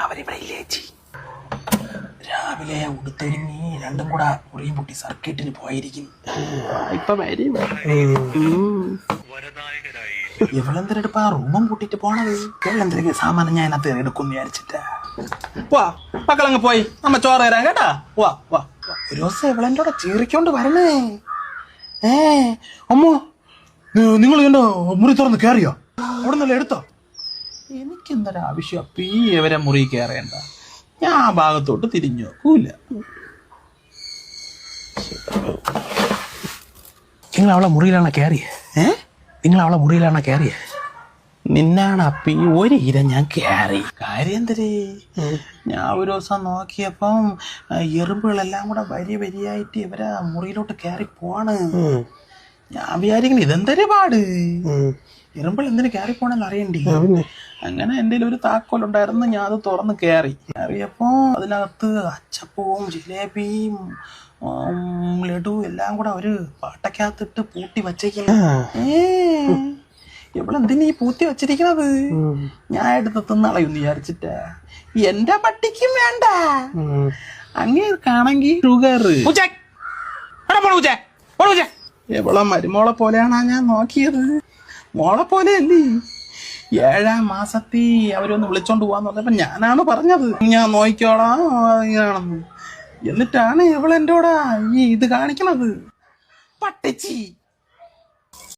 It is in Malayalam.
അവരിവിടെ ഇല്ലേ ചേച്ചി? രാവിലെ ഉടുത്തൊരുങ്ങി രണ്ടും കൂടെ മുറിയും പൊട്ടി സർക്കിട്ടിന് പോയിരിക്കും. ഇപ്പൊ വരും. ഇവളെന്തിനെടുപ്പാ റൂമും കൂട്ടിട്ട് പോണത്? ഇവളെന്തിനും സാമാനം ഞാൻ അതിനകത്ത് എടുക്കും വിചാരിച്ചിട്ടാ. വാ മക്കളങ്ങ് പോയി നമ്മ ചോറ് തരാം കേട്ടാ. വാ വാ. ഒരു ദിവസം ഇവളെന്റെ കൂടെ ചീറിക്കൊണ്ട് വരണേ. അമ്മോ നിങ്ങൾ ഇതിന്റെ മുറി തുറന്ന് കയറിയോ? അവിടെ നിന്നല്ല എടുത്തോ? എനിക്കെന്തൊരാവശ്യം അപ്പൊ ഈ ഇവരെ മുറി കയറേണ്ട. ഞാൻ ആ ഭാഗത്തോട്ട് തിരിഞ്ഞു നോക്കൂല. നിങ്ങൾ അവളെ മുറിയിലാണ് കയറിയേ? നിങ്ങൾ അവളെ മുറിയിലാണ് കയറിയേ? നിന്നാണ് അപ്പി ഒരു ഇര ഞാൻ കയറി. കാര്യം എന്തരേ, ഞാൻ ഒരു ദിവസം നോക്കിയപ്പം എറുമ്പുകളെല്ലാം കൂടെ വരി വരിയായിട്ട് ഇവരെ മുറിയിലോട്ട് കയറി പോവാണ്. ഞാൻ വിചാരിക്കണം ഇതെന്തൊരു പാട്, എറുമ്പുകൾ എന്തിനു കയറി പോണെന്ന് അറിയണ്ടേ. അങ്ങനെ എൻ്റെ ഒരു താക്കോലുണ്ടായിരുന്നു, ഞാൻ അത് തുറന്ന് കയറിയപ്പോ അതിനകത്ത് അച്ചപ്പവും ജിലേബിയും ലഡു എല്ലാം കൂടെ ഒരു പാട്ടക്കകത്തിട്ട് പൂട്ടി വച്ചേക്കുന്നു. ഇവളെന്തിനീ പൂത്തി വച്ചിരിക്കണത്? ഞാൻ എടുത്ത് തിന്നളയും വിചാരിച്ചിട്ടാ. എന്റെ പട്ടിക്കും വേണ്ട, അങ്ങേർക്കാണെങ്കി ഷുഗർ. എവളെ മരുമോളെ പോലെയാണാ ഞാൻ നോക്കിയത്? മോളെ പോലെ അല്ലേ. 7-ാം മാസത്തിൽ അവരൊന്ന് വിളിച്ചോണ്ട് പോവാന്ന് പറഞ്ഞപ്പോ ഞാനാണ് പറഞ്ഞത് ഞാൻ നോക്കിക്കോളാം ഇങ്ങനെയാണെന്ന്. എന്നിട്ടാണ് ഇവളെന്റെ കൂടെ ഈ ഇത് കാണിക്കണത്. പട്ടിച്ചി.